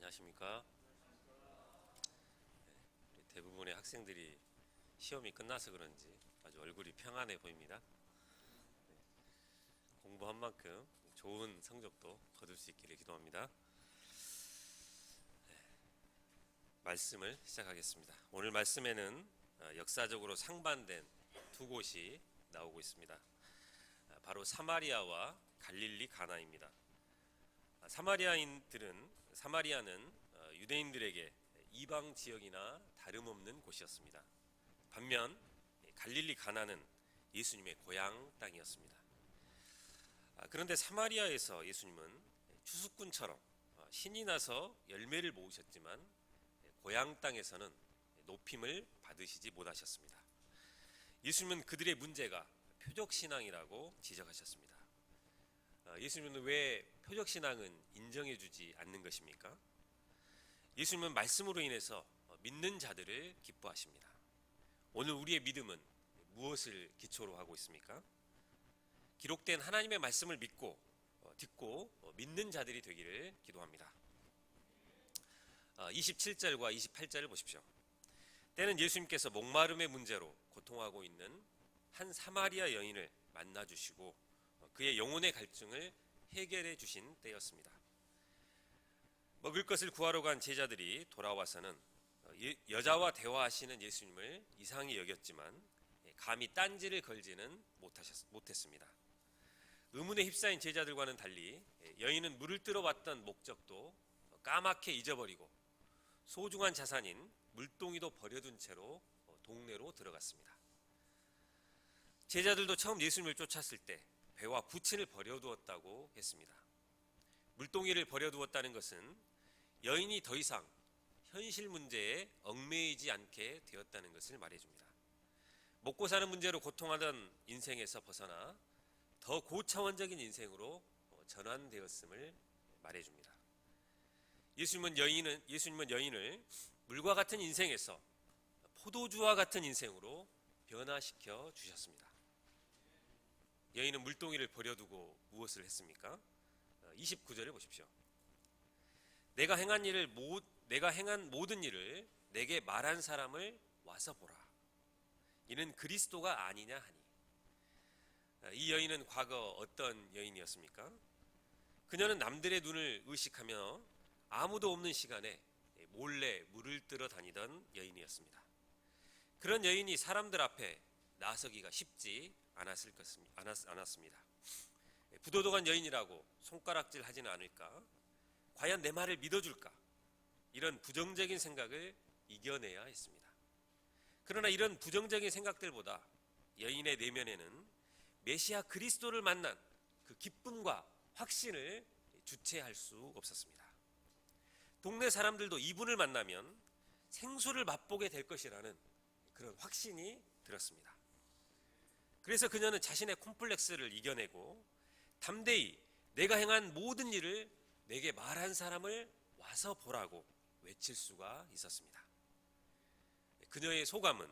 안녕하십니까? 대부분의 학생들이 시험이 끝나서 그런지 아주 얼굴이 평안해 보입니다. 공부한 만큼 좋은 성적도 거둘 수 있기를 기도합니다. 말씀을 시작하겠습니다. 오늘 말씀에는 역사적으로 상반된 두 곳이 나오고 있습니다. 바로 사마리아와 갈릴리 가나입니다. 사마리아는 유대인들에게 이방 지역이나 다름없는 곳이었습니다. 반면 갈릴리 가나는 예수님의 고향 땅이었습니다. 그런데 사마리아에서 예수님은 추수꾼처럼 신이 나서 열매를 모으셨지만 고향 땅에서는 높임을 받으시지 못하셨습니다. 예수님은 그들의 문제가 표적신앙이라고 지적하셨습니다. 예수님은 왜 표적신앙은 인정해주지 않는 것입니까? 예수님은 말씀으로 인해서 믿는 자들을 기뻐하십니다. 오늘 우리의 믿음은 무엇을 기초로 하고 있습니까? 기록된 하나님의 말씀을 믿고 듣고 믿는 자들이 되기를 기도합니다. 27절과 28절을 보십시오. 때는 예수님께서 목마름의 문제로 고통하고 있는 한 사마리아 여인을 만나주시고 그의 영혼의 갈증을 해결해 주신 때였습니다. 먹을 것을 구하러 간 제자들이 돌아와서는 여자와 대화하시는 예수님을 이상히 여겼지만 감히 딴지를 걸지는 못했습니다. 의문에 휩싸인 제자들과는 달리 여인은 물을 뜨러 왔던 목적도 까맣게 잊어버리고 소중한 자산인 물동이도 버려둔 채로 동네로 들어갔습니다. 제자들도 처음 예수님을 쫓았을 때 배와 부친을 버려두었다고 했습니다. 물동이를 버려두었다는 것은 여인이 더 이상 현실 문제에 얽매이지 않게 되었다는 것을 말해줍니다. 먹고 사는 문제로 고통하던 인생에서 벗어나 더 고차원적인 인생으로 전환되었음을 말해줍니다. 예수님은 여인을 물과 같은 인생에서 포도주와 같은 인생으로 변화시켜 주셨습니다. 여인은 물동이를 버려두고 무엇을 했습니까? 29절을 보십시오. 내가 행한 모든 일을 내게 말한 사람을 와서 보라. 이는 그리스도가 아니냐 하니. 이 여인은 과거 어떤 여인이었습니까? 그녀는 남들의 눈을 의식하며 아무도 없는 시간에 몰래 물을 뜨러 다니던 여인이었습니다. 그런 여인이 사람들 앞에 나서기가 쉽지 않았습니다. 부도덕한 여인이라고 손가락질 하지는 않을까? 과연 내 말을 믿어줄까? 이런 부정적인 생각을 이겨내야 했습니다. 그러나 이런 부정적인 생각들보다 여인의 내면에는 메시아 그리스도를 만난 그 기쁨과 확신을 주체할 수 없었습니다. 동네 사람들도 이분을 만나면 생수를 맛보게 될 것이라는 그런 확신이 들었습니다. 그래서 그녀는 자신의 콤플렉스를 이겨내고 담대히 내가 행한 모든 일을 내게 말한 사람을 와서 보라고 외칠 수가 있었습니다. 그녀의 소감은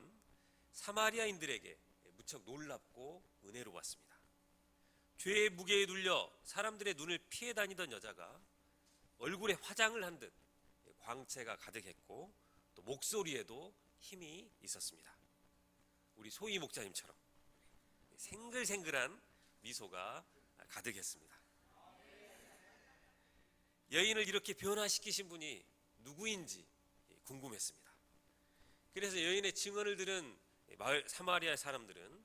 사마리아인들에게 무척 놀랍고 은혜로웠습니다. 죄의 무게에 눌려 사람들의 눈을 피해 다니던 여자가 얼굴에 화장을 한 듯 광채가 가득했고 또 목소리에도 힘이 있었습니다. 우리 소희 목자님처럼 생글생글한 미소가 가득했습니다. 여인을 이렇게 변화시키신 분이 누구인지 궁금했습니다. 그래서 여인의 증언을 들은 마을 사마리아 사람들은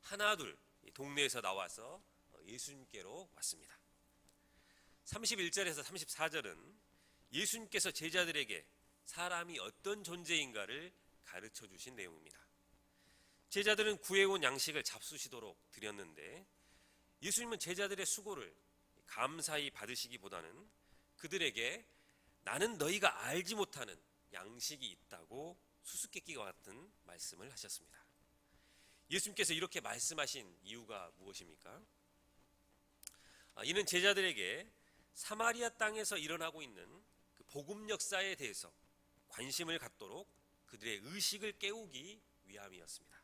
하나둘 동네에서 나와서 예수님께로 왔습니다. 31절에서 34절은 예수님께서 제자들에게 사람이 어떤 존재인가를 가르쳐 주신 내용입니다. 제자들은 구해온 양식을 잡수시도록 드렸는데 예수님은 제자들의 수고를 감사히 받으시기보다는 그들에게 나는 너희가 알지 못하는 양식이 있다고 수수께끼와 같은 말씀을 하셨습니다. 예수님께서 이렇게 말씀하신 이유가 무엇입니까? 이는 제자들에게 사마리아 땅에서 일어나고 있는 그 복음 역사에 대해서 관심을 갖도록 그들의 의식을 깨우기 위함이었습니다.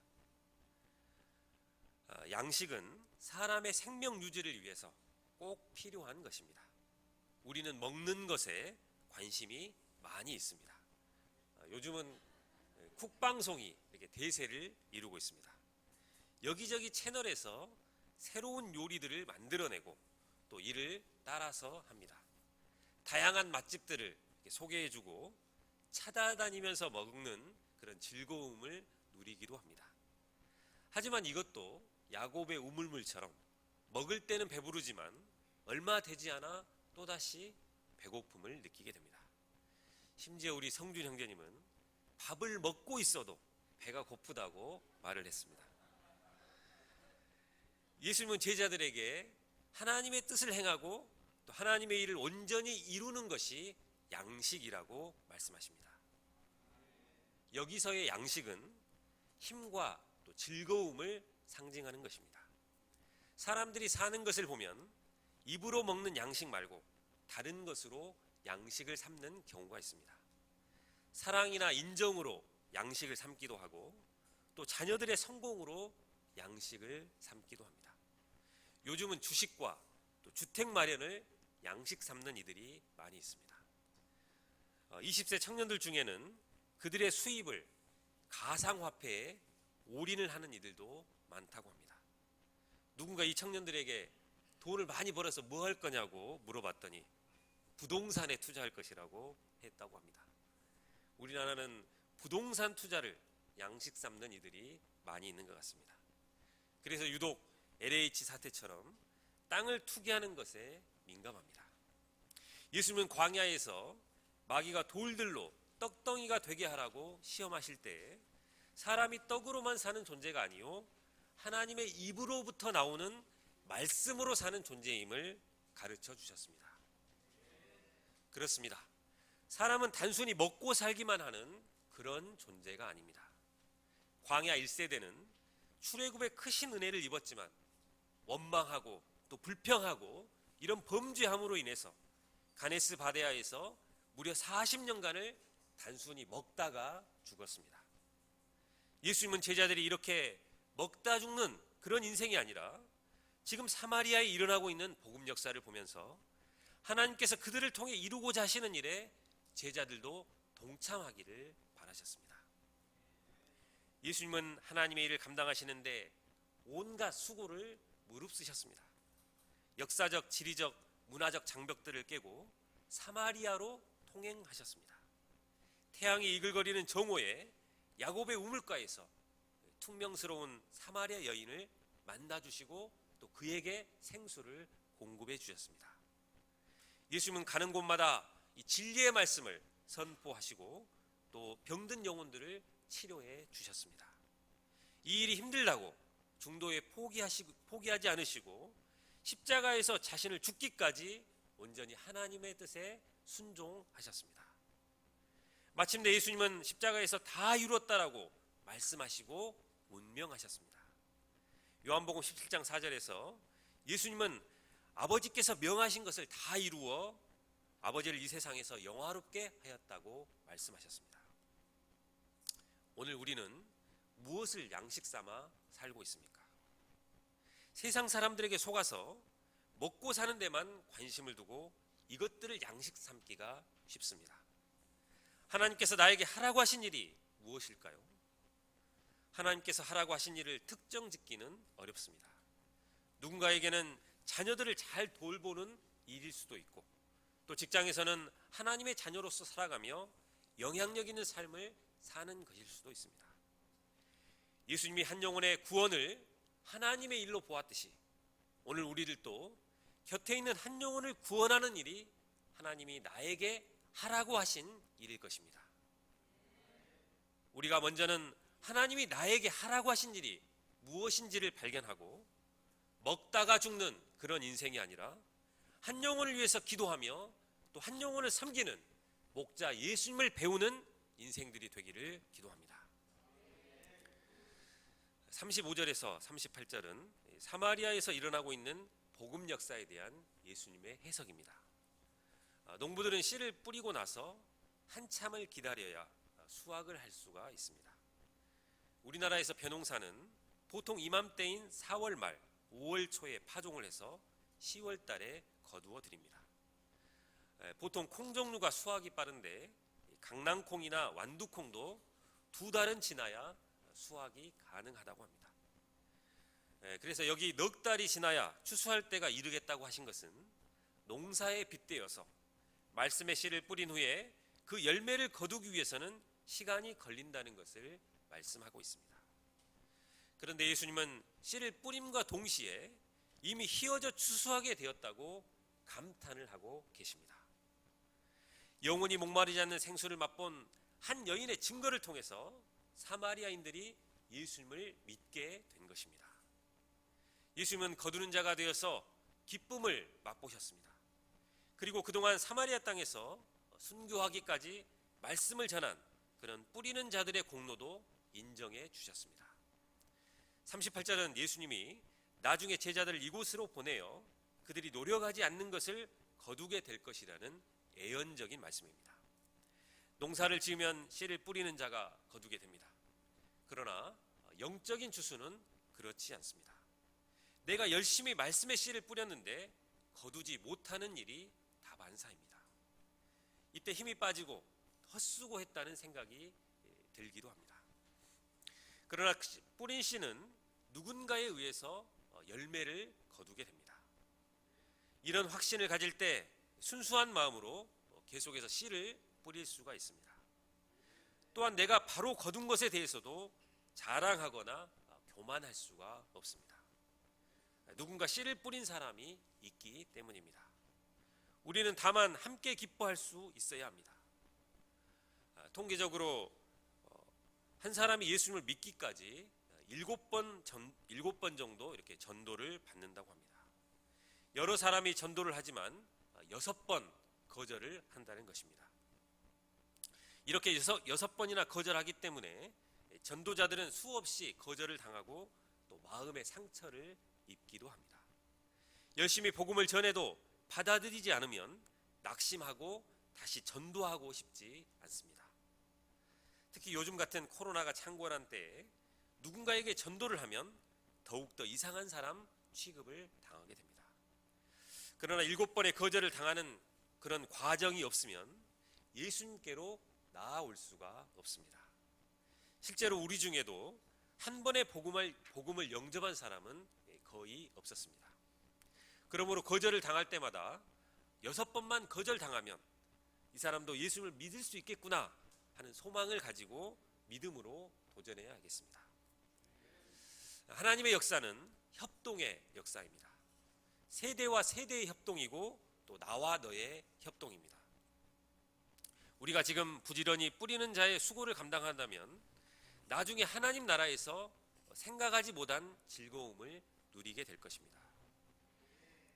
양식은 사람의 생명 유지를 위해서 꼭 필요한 것입니다. 우리는 먹는 것에 관심이 많이 있습니다. 요즘은 쿡방송이 이렇게 대세를 이루고 있습니다. 여기저기 채널에서 새로운 요리들을 만들어내고 또 이를 따라서 합니다. 다양한 맛집들을 소개해주고 찾아다니면서 먹는 그런 즐거움을 누리기도 합니다. 하지만 이것도 야곱의 우물물처럼 먹을 때는 배부르지만 얼마 되지 않아 또다시 배고픔을 느끼게 됩니다. 심지어 우리 성준 형제님은 밥을 먹고 있어도 배가 고프다고 말을 했습니다. 예수님은 제자들에게 하나님의 뜻을 행하고 또 하나님의 일을 온전히 이루는 것이 양식이라고 말씀하십니다. 여기서의 양식은 힘과 또 즐거움을 상징하는 것입니다. 사람들이 사는 것을 보면 입으로 먹는 양식 말고 다른 것으로 양식을 삼는 경우가 있습니다. 사랑이나 인정으로 양식을 삼기도 하고 또 자녀들의 성공으로 양식을 삼기도 합니다. 요즘은 주식과 또 주택 마련을 양식 삼는 이들이 많이 있습니다. 20세 청년들 중에는 그들의 수입을 가상화폐에 올인을 하는 이들도 많다고 합니다. 누군가 이 청년들에게 돈을 많이 벌어서 뭐 할 거냐고 물어봤더니 부동산에 투자할 것이라고 했다고 합니다. 우리나라는 부동산 투자를 양식 삼는 이들이 많이 있는 것 같습니다. 그래서 유독 LH 사태처럼 땅을 투기하는 것에 민감합니다. 예수님은 광야에서 마귀가 돌들로 떡덩이가 되게 하라고 시험하실 때 사람이 떡으로만 사는 존재가 아니요 하나님의 입으로부터 나오는 말씀으로 사는 존재임을 가르쳐 주셨습니다. 그렇습니다. 사람은 단순히 먹고 살기만 하는 그런 존재가 아닙니다. 광야 1세대는 출애굽의 크신 은혜를 입었지만 원망하고 또 불평하고 이런 범죄함으로 인해서 가네스 바데아에서 무려 40년간을 단순히 먹다가 죽었습니다. 예수님은 제자들이 이렇게 먹다 죽는 그런 인생이 아니라 지금 사마리아에 일어나고 있는 복음 역사를 보면서 하나님께서 그들을 통해 이루고자 하시는 일에 제자들도 동참하기를 바라셨습니다. 예수님은 하나님의 일을 감당하시는데 온갖 수고를 무릅쓰셨습니다. 역사적, 지리적, 문화적 장벽들을 깨고 사마리아로 통행하셨습니다. 태양이 이글거리는 정오에 야곱의 우물가에서 퉁명스러운 사마리아 여인을 만나주시고 또 그에게 생수를 공급해 주셨습니다. 예수님은 가는 곳마다 이 진리의 말씀을 선포하시고 또 병든 영혼들을 치료해 주셨습니다. 이 일이 힘들다고 중도에 포기하지 않으시고 십자가에서 자신을 죽기까지 온전히 하나님의 뜻에 순종하셨습니다. 마침내 예수님은 십자가에서 다 이루었다라고 말씀하시고 운명하셨습니다. 요한복음 17장 4절에서 예수님은 아버지께서 명하신 것을 다 이루어 아버지를 이 세상에서 영화롭게 하였다고 말씀하셨습니다. 오늘 우리는 무엇을 양식 삼아 살고 있습니까? 세상 사람들에게 속아서 먹고 사는 데만 관심을 두고 이것들을 양식 삼기가 쉽습니다. 하나님께서 나에게 하라고 하신 일이 무엇일까요? 하나님께서 하라고 하신 일을 특정 짓기는 어렵습니다. 누군가에게는 자녀들을 잘 돌보는 일일 수도 있고 또 직장에서는 하나님의 자녀로서 살아가며 영향력 있는 삶을 사는 것일 수도 있습니다. 예수님이 한 영혼의 구원을 하나님의 일로 보았듯이 오늘 우리들도 곁에 있는 한 영혼을 구원하는 일이 하나님이 나에게 하라고 하신 일일 것입니다. 우리가 먼저는 하나님이 나에게 하라고 하신 일이 무엇인지를 발견하고 먹다가 죽는 그런 인생이 아니라 한 영혼을 위해서 기도하며 또 한 영혼을 섬기는 목자 예수님을 배우는 인생들이 되기를 기도합니다. 35절에서 38절은 사마리아에서 일어나고 있는 복음 역사에 대한 예수님의 해석입니다. 농부들은 씨를 뿌리고 나서 한참을 기다려야 수확을 할 수가 있습니다. 우리나라에서 벼농사는 보통 이맘때인 4월 말 5월 초에 파종을 해서 10월 달에 거두어 드립니다. 보통 콩 종류가 수확이 빠른데 강낭콩이나 완두콩도 2달은 지나야 수확이 가능하다고 합니다. 그래서 여기 넉 달이 지나야 추수할 때가 이르겠다고 하신 것은 농사에 빗대어서 말씀의 씨를 뿌린 후에 그 열매를 거두기 위해서는 시간이 걸린다는 것을 말씀하고 있습니다. 그런데 예수님은 씨를 뿌림과 동시에 이미 희어져 추수하게 되었다고 감탄을 하고 계십니다. 영원히 목마르지 않는 생수를 맛본 한 여인의 증거를 통해서 사마리아인들이 예수님을 믿게 된 것입니다. 예수님은 거두는 자가 되어서 기쁨을 맛보셨습니다. 그리고 그동안 사마리아 땅에서 순교하기까지 말씀을 전한 그런 뿌리는 자들의 공로도 인정해 주셨습니다. 38절은 예수님이 나중에 제자들을 이곳으로 보내어 그들이 노력하지 않는 것을 거두게 될 것이라는 예언적인 말씀입니다. 농사를 지으면 씨를 뿌리는 자가 거두게 됩니다. 그러나 영적인 추수는 그렇지 않습니다. 내가 열심히 말씀의 씨를 뿌렸는데 거두지 못하는 일이 다반사입니다. 이때 힘이 빠지고 헛수고했다는 생각이 들기도 합니다. 그러나 뿌린 씨는 누군가에 의해서 열매를 거두게 됩니다. 이런 확신을 가질 때 순수한 마음으로 계속해서 씨를 뿌릴 수가 있습니다. 또한 내가 바로 거둔 것에 대해서도 자랑하거나 교만할 수가 없습니다. 누군가 씨를 뿌린 사람이 있기 때문입니다. 우리는 다만 함께 기뻐할 수 있어야 합니다. 통계적으로 한 사람이 예수님을 믿기까지 7번 정도 이렇게 전도를 받는다고 합니다. 여러 사람이 전도를 하지만 6번 거절을 한다는 것입니다. 이렇게 6번이나 거절하기 때문에 전도자들은 수없이 거절을 당하고 또 마음의 상처를 입기도 합니다. 열심히 복음을 전해도 받아들이지 않으면 낙심하고 다시 전도하고 싶지 않습니다. 특히 요즘 같은 코로나가 창궐한 때에 누군가에게 전도를 하면 더욱더 이상한 사람 취급을 당하게 됩니다. 그러나 7번의 거절을 당하는 그런 과정이 없으면 예수님께로 나아올 수가 없습니다. 실제로 우리 중에도 한 번의 복음을 영접한 사람은 거의 없었습니다. 그러므로 거절을 당할 때마다 6번만 거절당하면 이 사람도 예수님을 믿을 수 있겠구나 하는 소망을 가지고 믿음으로 도전해야 하겠습니다. 하나님의 역사는 협동의 역사입니다. 세대와 세대의 협동이고 또 나와 너의 협동입니다. 우리가 지금 부지런히 뿌리는 자의 수고를 감당한다면 나중에 하나님 나라에서 생각하지 못한 즐거움을 누리게 될 것입니다.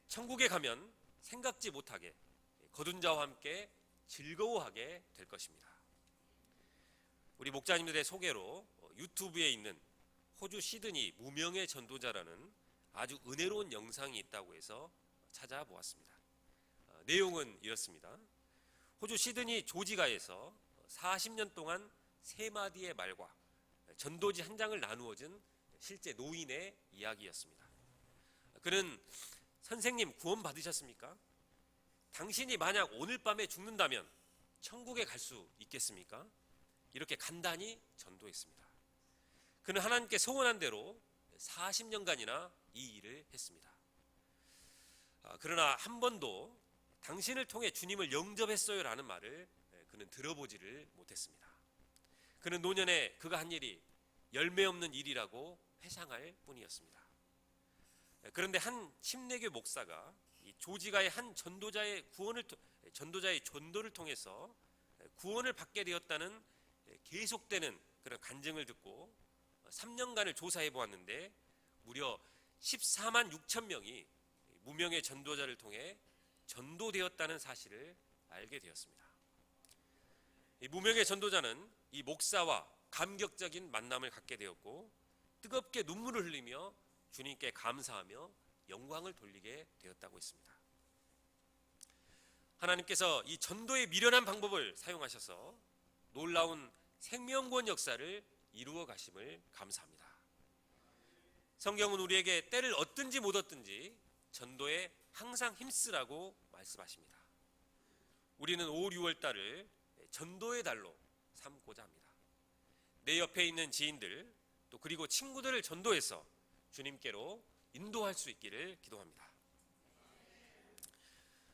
천국에 가면 생각지 못하게 거둔 자와 함께 즐거워하게 될 것입니다. 우리 목자님들의 소개로 유튜브에 있는 호주 시드니 무명의 전도자라는 아주 은혜로운 영상이 있다고 해서 찾아보았습니다. 내용은 이렇습니다. 호주 시드니 조지가에서 40년 동안 3마디의 말과 전도지 한 장을 나누어진 실제 노인의 이야기였습니다. 그는 선생님 구원 받으셨습니까? 당신이 만약 오늘 밤에 죽는다면 천국에 갈 수 있겠습니까? 이렇게 간단히 전도했습니다. 그는 하나님께 소원한 대로 40년간이나 이 일을 했습니다. 그러나 한 번도 당신을 통해 주님을 영접했어요 라는 말을 그는 들어보지를 못했습니다. 그는 노년에 그가 한 일이 열매 없는 일이라고 회상할 뿐이었습니다. 그런데 한 침례교 목사가 이 조지가의 한 전도자의 전도를 통해서 구원을 받게 되었다는 계속되는 그런 간증을 듣고 3년간을 조사해 보았는데 무려 14만 6천 명이 무명의 전도자를 통해 전도되었다는 사실을 알게 되었습니다. 이 무명의 전도자는 이 목사와 감격적인 만남을 갖게 되었고 뜨겁게 눈물을 흘리며 주님께 감사하며 영광을 돌리게 되었다고 했습니다. 하나님께서 이 전도의 미련한 방법을 사용하셔서 놀라운 생명권 역사를 이루어 가심을 감사합니다. 성경은 우리에게 때를 얻든지 못 얻든지 전도에 항상 힘쓰라고 말씀하십니다. 우리는 5, 6월 달을 전도의 달로 삼고자 합니다. 내 옆에 있는 지인들 또 그리고 친구들을 전도해서 주님께로 인도할 수 있기를 기도합니다.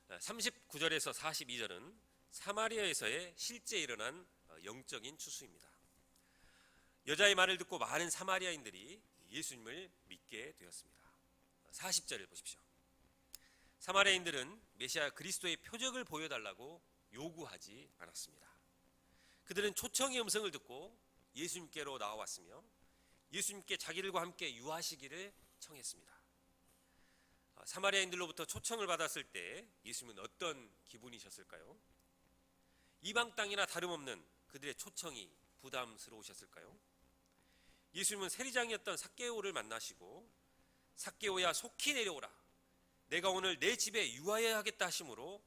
39절에서 42절은 사마리아에서의 실제 일어난 영적인 추수입니다. 여자의 말을 듣고 많은 사마리아인들이 예수님을 믿게 되었습니다. 40절을 보십시오. 사마리아인들은 메시아 그리스도의 표적을 보여달라고 요구하지 않았습니다. 그들은 초청의 음성을 듣고 예수님께로 나와왔으며 예수님께 자기들과 함께 유하시기를 청했습니다. 사마리아인들로부터 초청을 받았을 때 예수님은 어떤 기분이셨을까요? 이방 땅이나 다름없는 그들의 초청이 부담스러우셨을까요? 예수님은 세리장이었던 삭개오를 만나시고 삭개오야 속히 내려오라, 내가 오늘 내 집에 유하여야 하겠다 하심으로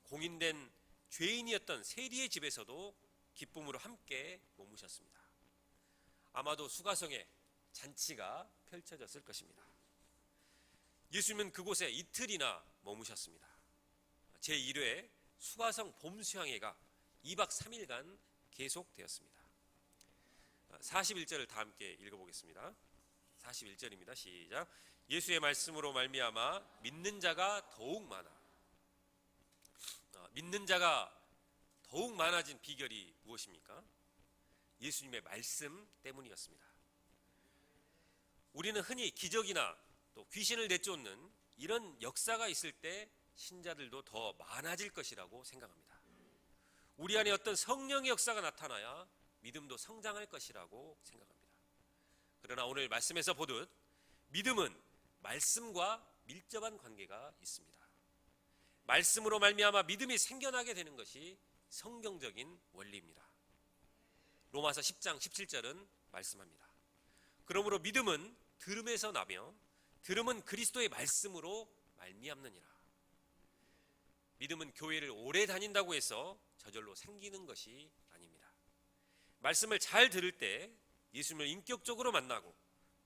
공인된 죄인이었던 세리의 집에서도 기쁨으로 함께 머무셨습니다. 아마도 수가성에 잔치가 펼쳐졌을 것입니다. 예수님은 그곳에 이틀이나 머무셨습니다. 제1회 수가성 봄수양회가 2박 3일간 계속되었습니다. 41절을 다 함께 읽어보겠습니다. 41절입니다. 시작. 예수의 말씀으로 말미암아 믿는 자가 더욱 많아진 비결이 무엇입니까? 예수님의 말씀 때문이었습니다. 우리는 흔히 기적이나 또 귀신을 내쫓는 이런 역사가 있을 때 신자들도 더 많아질 것이라고 생각합니다. 우리 안에 어떤 성령의 역사가 나타나야 믿음도 성장할 것이라고 생각합니다. 그러나 오늘 말씀에서 보듯 믿음은 말씀과 밀접한 관계가 있습니다. 말씀으로 말미암아 믿음이 생겨나게 되는 것이 성경적인 원리입니다. 로마서 10장 17절은 말씀합니다. 그러므로 믿음은 들음에서 나며 들음은 그리스도의 말씀으로 말미암느니라. 믿음은 교회를 오래 다닌다고 해서 저절로 생기는 것이 아닙니다. 말씀을 잘 들을 때 예수님을 인격적으로 만나고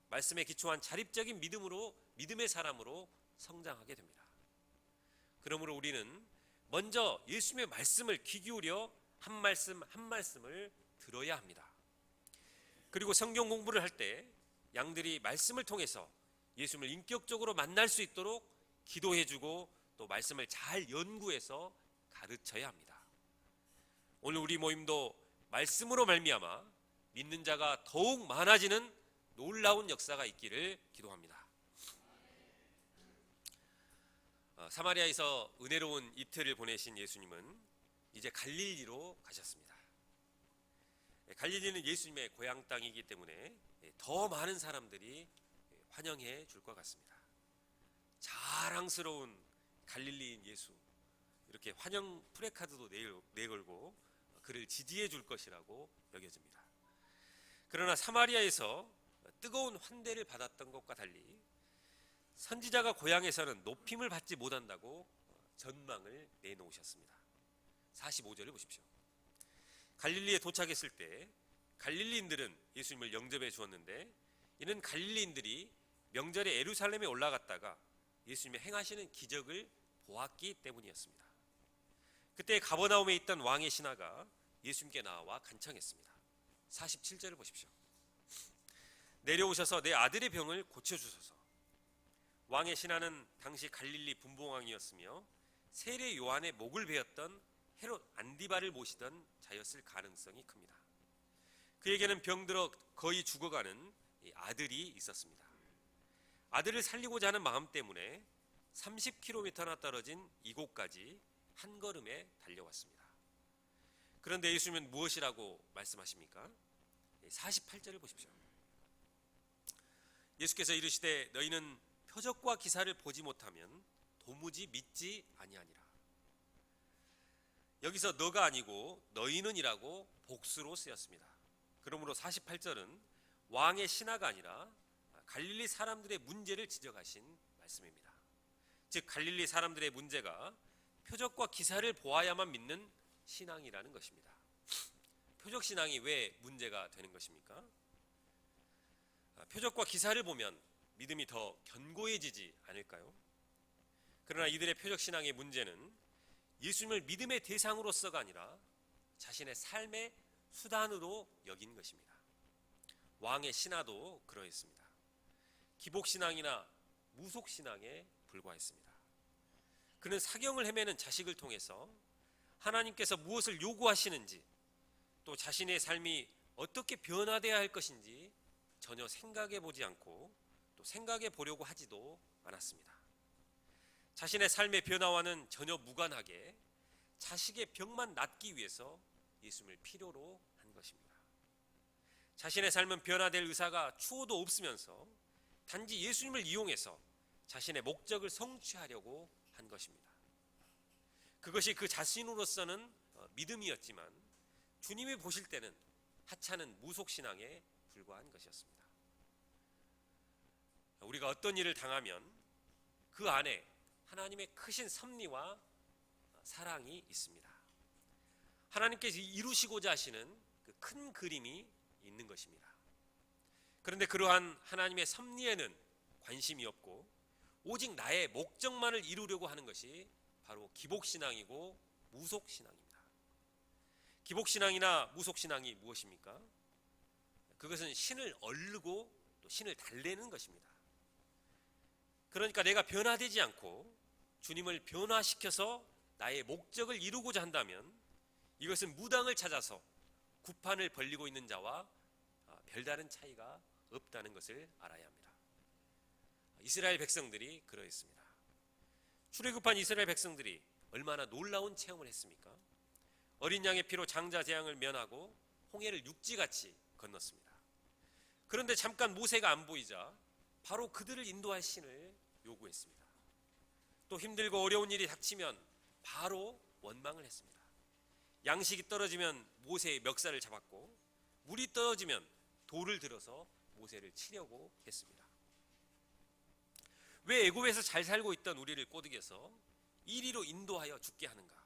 말씀에 기초한 자립적인 믿음의 사람으로 성장하게 됩니다. 그러므로 우리는 먼저 예수님의 말씀을 귀 기울여 한 말씀 한 말씀을 들어야 합니다. 그리고 성경 공부를 할 때 양들이 말씀을 통해서 예수님을 인격적으로 만날 수 있도록 기도해주고 또 말씀을 잘 연구해서 가르쳐야 합니다. 오늘 우리 모임도 말씀으로 말미암아 믿는 자가 더욱 많아지는 놀라운 역사가 있기를 기도합니다. 사마리아에서 은혜로운 이틀을 보내신 예수님은 이제 갈릴리로 가셨습니다. 갈릴리는 예수님의 고향 땅이기 때문에 더 많은 사람들이 환영해 줄 것 같습니다. 자랑스러운 갈릴리인 예수, 이렇게 환영 프래카드도 내걸고 그를 지지해 줄 것이라고 여겨집니다. 그러나 사마리아에서 뜨거운 환대를 받았던 것과 달리 선지자가 고향에서는 높임을 받지 못한다고 전망을 내놓으셨습니다. 45절을 보십시오. 갈릴리에 도착했을 때 갈릴리인들은 예수님을 영접해 주었는데 이는 갈릴리인들이 명절에 예루살렘에 올라갔다가 예수님이 행하시는 기적을 보았기 때문이었습니다. 그때 가버나움에 있던 왕의 신하가 예수님께 나와 간청했습니다. 47절을 보십시오. 내려오셔서 내 아들의 병을 고쳐주소서. 왕의 신하는 당시 갈릴리 분봉왕이었으며 세례 요한의 목을 베었던 헤롯 안디바를 모시던 자였을 가능성이 큽니다. 그에게는 병들어 거의 죽어가는 아들이 있었습니다. 아들을 살리고자 하는 마음 때문에 30km나 떨어진 이곳까지 한 걸음에 달려왔습니다. 그런데 예수님은 무엇이라고 말씀하십니까? 48절을 보십시오. 예수께서 이르시되 너희는 표적과 기사를 보지 못하면 도무지 믿지 아니하니라. 여기서 너가 아니고 너희는이라고 복수로 쓰였습니다. 그러므로 48절은 왕의 신하가 아니라 갈릴리 사람들의 문제를 지적하신 말씀입니다. 즉 갈릴리 사람들의 문제가 표적과 기사를 보아야만 믿는 신앙이라는 것입니다. 표적 신앙이 왜 문제가 되는 것입니까? 표적과 기사를 보면 믿음이 더 견고해지지 않을까요? 그러나 이들의 표적 신앙의 문제는 예수님을 믿음의 대상으로서가 아니라 자신의 삶의 수단으로 여긴 것입니다. 왕의 신하도 그러했습니다. 기복신앙이나 무속신앙에 불과했습니다. 그는 사경을 헤매는 자식을 통해서 하나님께서 무엇을 요구하시는지, 또 자신의 삶이 어떻게 변화되어야 할 것인지 전혀 생각해 보지 않고 또 생각해 보려고 하지도 않았습니다. 자신의 삶의 변화와는 전혀 무관하게 자식의 병만 낫기 위해서 예수님을 필요로 한 것입니다. 자신의 삶은 변화될 의사가 추호도 없으면서 단지 예수님을 이용해서 자신의 목적을 성취하려고 한 것입니다. 그것이 그 자신으로서는 믿음이었지만 주님이 보실 때는 하찮은 무속신앙에 불과한 것이었습니다. 우리가 어떤 일을 당하면 그 안에 하나님의 크신 섭리와 사랑이 있습니다. 하나님께서 이루시고자 하시는 그 큰 그림이 있는 것입니다. 그런데 그러한 하나님의 섭리에는 관심이 없고 오직 나의 목적만을 이루려고 하는 것이 바로 기복신앙이고 무속신앙입니다. 기복신앙이나 무속신앙이 무엇입니까? 그것은 신을 얼르고 또 신을 달래는 것입니다. 그러니까 내가 변화되지 않고 주님을 변화시켜서 나의 목적을 이루고자 한다면 이것은 무당을 찾아서 구판을 벌리고 있는 자와 별다른 차이가 없다는 것을 알아야 합니다. 이스라엘 백성들이 그러했습니다. 출애굽한 이스라엘 백성들이 얼마나 놀라운 체험을 했습니까? 어린 양의 피로 장자 재앙을 면하고 홍해를 육지같이 건넜습니다. 그런데 잠깐 모세가 안 보이자 바로 그들을 인도할 신을 요구했습니다. 또 힘들고 어려운 일이 닥치면 바로 원망을 했습니다. 양식이 떨어지면 모세의 멱살을 잡았고 물이 떨어지면 돌을 들어서 모세를 치려고 했습니다. 왜 애굽에서 잘 살고 있던 우리를 꼬드겨서 이리로 인도하여 죽게 하는가?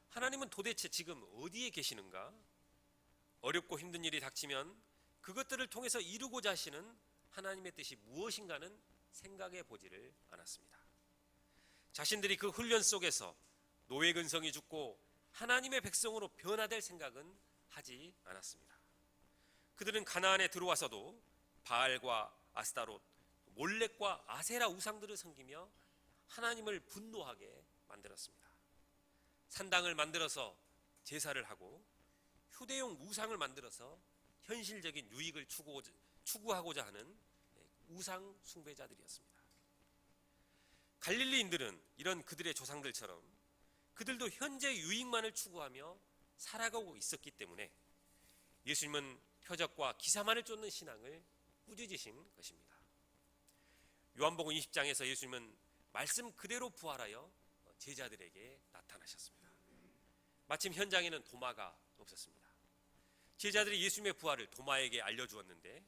하나님은 도대체 지금 어디에 계시는가? 어렵고 힘든 일이 닥치면 그것들을 통해서 이루고자 하시는 하나님의 뜻이 무엇인가는 생각해 보지를 않았습니다. 자신들이 그 훈련 속에서 노예 근성이 죽고 하나님의 백성으로 변화될 생각은 하지 않았습니다. 그들은 가나안에 들어와서도 바알과 아스타롯, 몰렉과 아세라 우상들을 섬기며 하나님을 분노하게 만들었습니다. 산당을 만들어서 제사를 하고 휴대용 우상을 만들어서 현실적인 유익을 추구하고자 하는 우상 숭배자들이었습니다. 갈릴리인들은 이런 그들의 조상들처럼 그들도 현재 유익만을 추구하며 살아가고 있었기 때문에 예수님은 표적과 기사만을 쫓는 신앙을 꾸짖으신 것입니다. 요한복음 20장에서 예수님은 말씀 그대로 부활하여 제자들에게 나타나셨습니다. 마침 현장에는 도마가 없었습니다. 제자들이 예수님의 부활을 도마에게 알려주었는데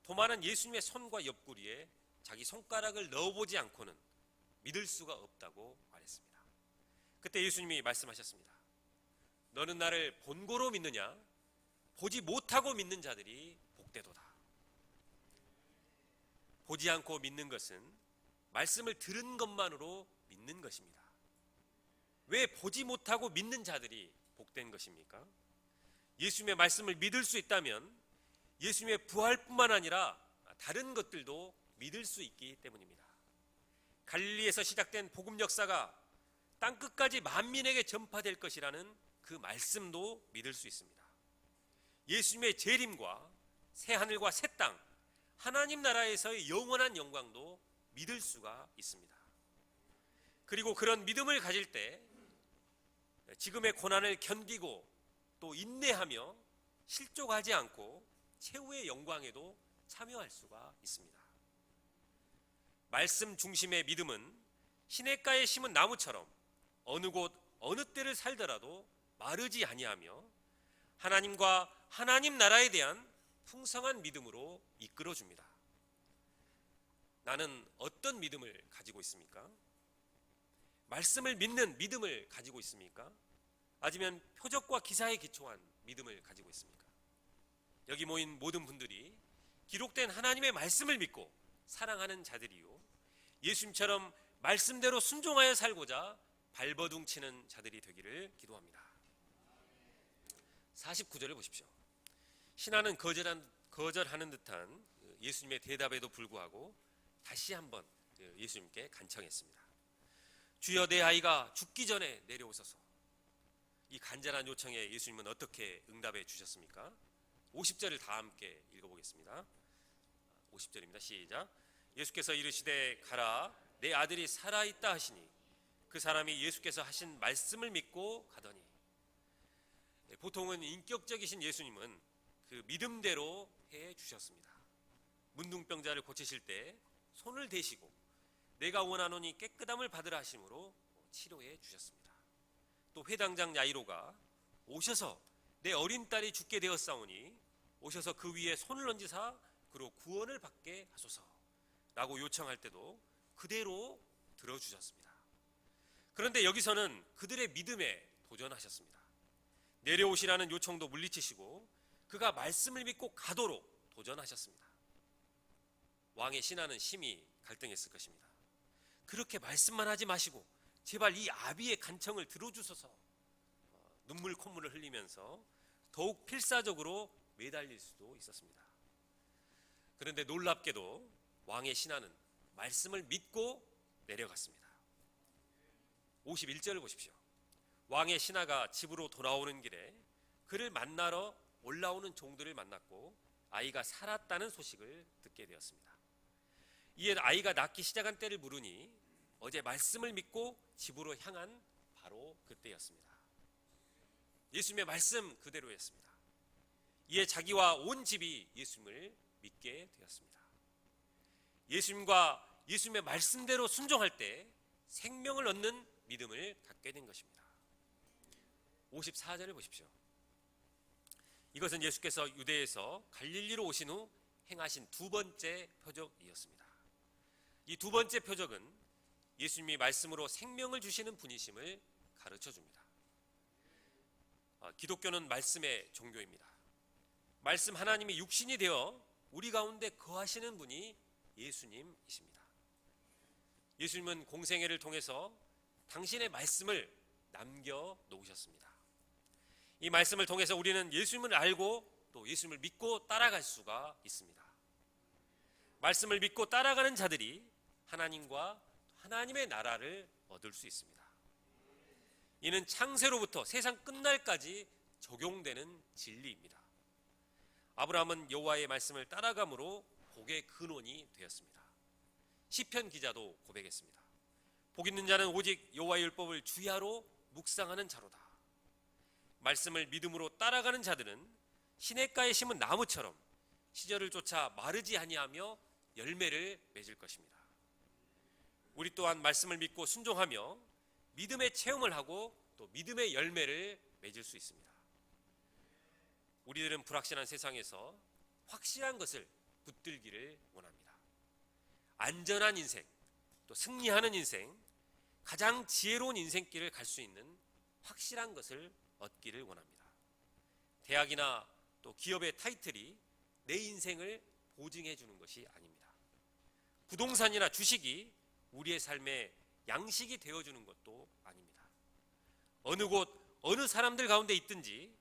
도마는 예수님의 손과 옆구리에 자기 손가락을 넣어보지 않고는 믿을 수가 없다고 말했습니다. 그때 예수님이 말씀하셨습니다. 너는 나를 본고로 믿느냐? 보지 못하고 믿는 자들이 복되도다. 보지 않고 믿는 것은 말씀을 들은 것만으로 믿는 것입니다. 왜 보지 못하고 믿는 자들이 복된 것입니까? 예수님의 말씀을 믿을 수 있다면 예수님의 부활뿐만 아니라 다른 것들도 믿을 수 있기 때문입니다. 갈릴리에서 시작된 복음 역사가 땅끝까지 만민에게 전파될 것이라는 그 말씀도 믿을 수 있습니다. 예수님의 재림과 새 하늘과 새 땅, 하나님 나라에서의 영원한 영광도 믿을 수가 있습니다. 그리고 그런 믿음을 가질 때 지금의 고난을 견디고 또 인내하며 실족하지 않고 최후의 영광에도 참여할 수가 있습니다. 말씀 중심의 믿음은 시냇가에 심은 나무처럼 어느 곳 어느 때를 살더라도 마르지 아니하며 하나님과 하나님 나라에 대한 풍성한 믿음으로 이끌어줍니다. 나는 어떤 믿음을 가지고 있습니까? 말씀을 믿는 믿음을 가지고 있습니까? 아니면 표적과 기사에 기초한 믿음을 가지고 있습니까? 여기 모인 모든 분들이 기록된 하나님의 말씀을 믿고 사랑하는 자들이요, 예수님처럼 말씀대로 순종하여 살고자 발버둥 치는 자들이 되기를 기도합니다. 49절을 보십시오. 신하는 거절하는 듯한 예수님의 대답에도 불구하고 다시 한번 예수님께 간청했습니다. 주여, 내 아이가 죽기 전에 내려오소서. 이 간절한 요청에 예수님은 어떻게 응답해 주셨습니까? 50절을 다 함께 읽어보겠습니다. 50절입니다. 시작. 예수께서 이르시되 가라, 내 아들이 살아있다 하시니 그 사람이 예수께서 하신 말씀을 믿고 가더니. 보통은 인격적이신 예수님은 그 믿음대로 해 주셨습니다. 문둥병자를 고치실 때 손을 대시고 내가 원하노니 깨끗함을 받으라 하심으로 치료해 주셨습니다. 또 회당장 야이로가 오셔서 내 어린 딸이 죽게 되었사오니 오셔서 그 위에 손을 얹으사 그로 구원을 받게 하소서라고 요청할 때도 그대로 들어주셨습니다. 그런데 여기서는 그들의 믿음에 도전하셨습니다. 내려오시라는 요청도 물리치시고 그가 말씀을 믿고 가도록 도전하셨습니다. 왕의 신하는 심히 갈등했을 것입니다. 그렇게 말씀만 하지 마시고 제발 이 아비의 간청을 들어주소서. 눈물 콧물을 흘리면서 더욱 필사적으로 매달릴 수도 있었습니다. 그런데 놀랍게도 왕의 신하는 말씀을 믿고 내려갔습니다. 51절을 보십시오. 왕의 신하가 집으로 돌아오는 길에 그를 만나러 올라오는 종들을 만났고 아이가 살았다는 소식을 듣게 되었습니다. 이에 아이가 낳기 시작한 때를 물으니 어제 말씀을 믿고 집으로 향한 바로 그때였습니다. 예수님의 말씀 그대로였습니다. 이에 자기와 온 집이 예수님을 믿게 되었습니다. 예수님과 예수님의 말씀대로 순종할 때 생명을 얻는 믿음을 갖게 된 것입니다. 54절을 보십시오. 이것은 예수께서 유대에서 갈릴리로 오신 후 행하신 두 번째 표적이었습니다. 이 두 번째 표적은 예수님이 말씀으로 생명을 주시는 분이심을 가르쳐 줍니다. 기독교는 말씀의 종교입니다. 말씀 하나님이 육신이 되어 우리 가운데 거하시는 분이 예수님이십니다. 예수님은 공생애를 통해서 당신의 말씀을 남겨놓으셨습니다. 이 말씀을 통해서 우리는 예수님을 알고 또 예수님을 믿고 따라갈 수가 있습니다. 말씀을 믿고 따라가는 자들이 하나님과 하나님의 나라를 얻을 수 있습니다. 이는 창세로부터 세상 끝날까지 적용되는 진리입니다. 아브라함은 여호와의 말씀을 따라감으로 복의 근원이 되었습니다. 시편 기자도 고백했습니다. 복 있는 자는 오직 여호와의 율법을 주야로 묵상하는 자로다. 말씀을 믿음으로 따라가는 자들은 시냇가에 심은 나무처럼 시절을 쫓아 마르지 아니하며 열매를 맺을 것입니다. 우리 또한 말씀을 믿고 순종하며 믿음의 체험을 하고 또 믿음의 열매를 맺을 수 있습니다. 우리들은 불확실한 세상에서 확실한 것을 붙들기를 원합니다. 안전한 인생, 또 승리하는 인생, 가장 지혜로운 인생길을 갈 수 있는 확실한 것을 얻기를 원합니다. 대학이나 또 기업의 타이틀이 내 인생을 보증해 주는 것이 아닙니다. 부동산이나 주식이 우리의 삶의 양식이 되어주는 것도 아닙니다. 어느 곳, 어느 사람들 가운데 있든지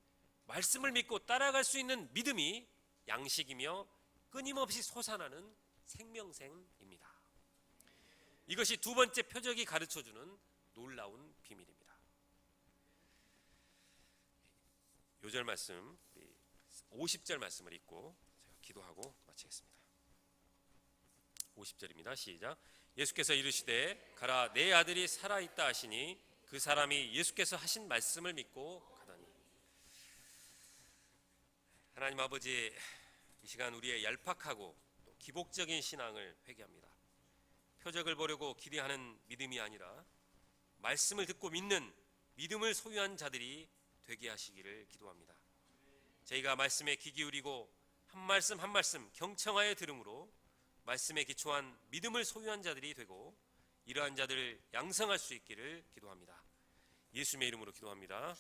말씀을 믿고 따라갈 수 있는 믿음이 양식이며 끊임없이 솟아나는 생명샘입니다. 이것이 두 번째 표적이 가르쳐주는 놀라운 비밀입니다. 요절 말씀, 50절 말씀을 읽고 제가 기도하고 마치겠습니다. 50절입니다. 시작. 예수께서 이르시되 가라, 내 아들이 살아있다 하시니 그 사람이 예수께서 하신 말씀을 믿고 가더니. 하나님 아버지, 이 시간 우리의 얄팍하고 또 기복적인 신앙을 회개합니다. 표적을 보려고 기대하는 믿음이 아니라 말씀을 듣고 믿는 믿음을 소유한 자들이 되게 하시기를 기도합니다. 저희가 말씀에 귀 기울이고 한 말씀 한 말씀 경청하여 들음으로 말씀에 기초한 믿음을 소유한 자들이 되고 이러한 자들을 양성할 수 있기를 기도합니다. 예수님의 이름으로 기도합니다.